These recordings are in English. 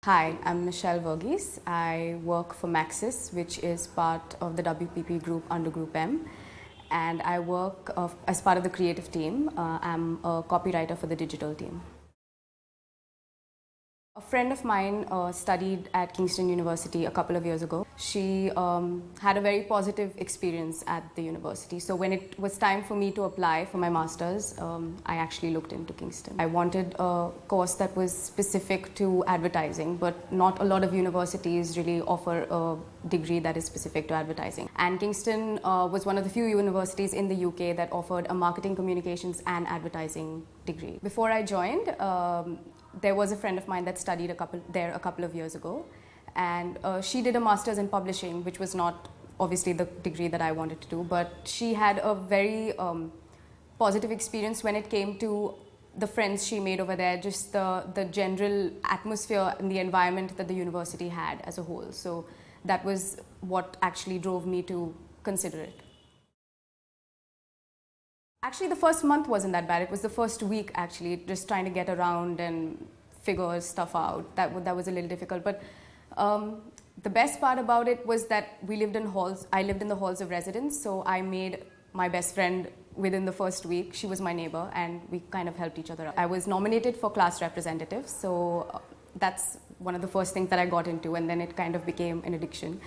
Hi, I'm Michelle Verghese. I work for Maxis, which is part of the WPP group under Group M. And I work as part of the creative team. I'm a copywriter for the digital team. A friend of mine studied at Kingston University a couple of years ago. She had a very positive experience at the university. So when it was time for me to apply for my master's, I actually looked into Kingston. I wanted a course that was specific to advertising, but not a lot of universities really offer a degree that is specific to advertising. And Kingston was one of the few universities in the UK that offered a marketing, communications and advertising degree. Before I joined, there was a friend of mine that studied there a couple of years ago, and she did a master's in publishing, which was not obviously the degree that I wanted to do, but she had a very positive experience when it came to the friends she made over there, just the general atmosphere and the environment that the university had as a whole. So that was what actually drove me to consider it. Actually, the first month wasn't that bad. It was the first week, actually, just trying to get around and figure stuff out. That was a little difficult. But the best part about it was that we lived in halls. I lived in the halls of residence, so I made my best friend within the first week. She was my neighbor, and we kind of helped each other out. I was nominated for class representative, so that's one of the first things that I got into, and then it kind of became an addiction.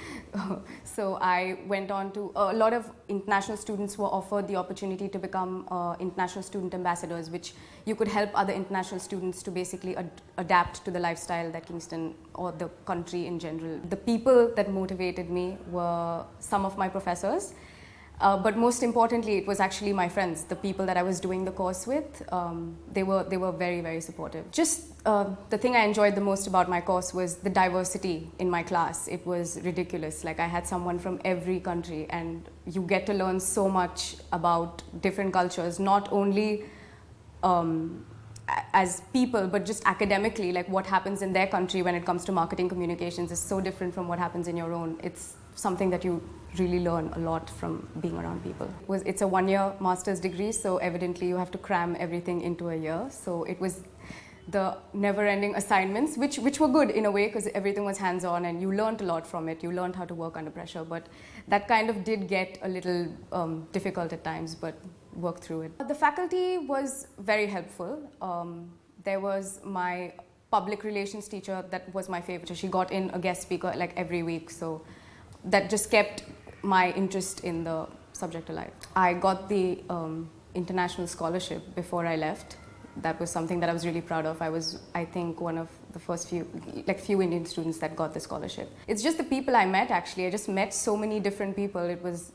So I went on to, a lot of international students were offered the opportunity to become international student ambassadors, which you could help other international students to basically adapt to the lifestyle that Kingston or the country in general. The people that motivated me were some of my professors, but most importantly, it was actually my friends, the people that I was doing the course with. They were very, very supportive. Just the thing I enjoyed the most about my course was the diversity in my class. It was ridiculous. Like, I had someone from every country, and you get to learn so much about different cultures, not only as people, but just academically. Like, what happens in their country when it comes to marketing communications is so different from what happens in your own. It's something that you really learn a lot from being around people. It's a one-year master's degree, so evidently you have to cram everything into a year. So it was the never-ending assignments, which were good in a way, because everything was hands-on and you learned a lot from it. You learned how to work under pressure, but that kind of did get a little difficult at times, but worked through it. The faculty was very helpful. There was my public relations teacher that was my favorite. She got in a guest speaker like every week, so that just kept my interest in the subject alive. I got the international scholarship before I left. That was something that I was really proud of. I was, I think, one of the first few Indian students that got the scholarship. It's just the people I met, actually. I just met so many different people. It was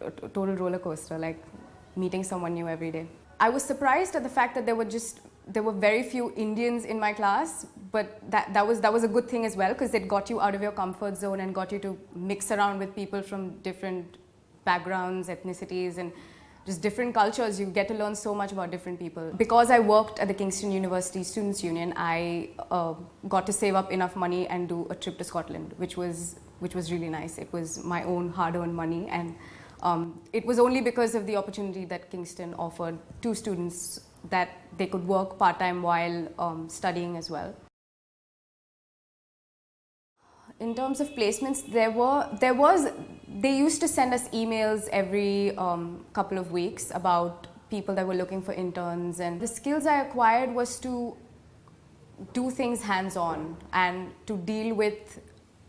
a total roller coaster, like meeting someone new every day. I was surprised at the fact that there were very few Indians in my class, but that was a good thing as well, because it got you out of your comfort zone and got you to mix around with people from different backgrounds, ethnicities, and just different cultures. You get to learn so much about different people. Because I worked at the Kingston University Students' Union, I got to save up enough money and do a trip to Scotland, which was really nice. It was my own hard-earned money, and it was only because of the opportunity that Kingston offered to students that they could work part-time while studying as well. In terms of placements, they used to send us emails every couple of weeks about people that were looking for interns, and the skills I acquired was to do things hands-on and to deal with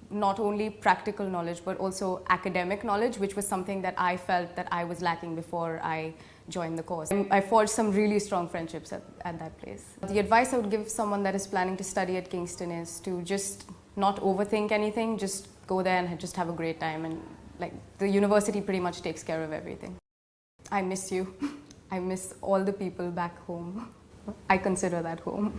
not only practical knowledge but also academic knowledge, which was something that I felt that I was lacking before I joined the course. I forged some really strong friendships at that place. The advice I would give someone that is planning to study at Kingston is to just not overthink anything, just go there and just have a great time, and like, the university pretty much takes care of everything. I miss you. I miss all the people back home. I consider that home.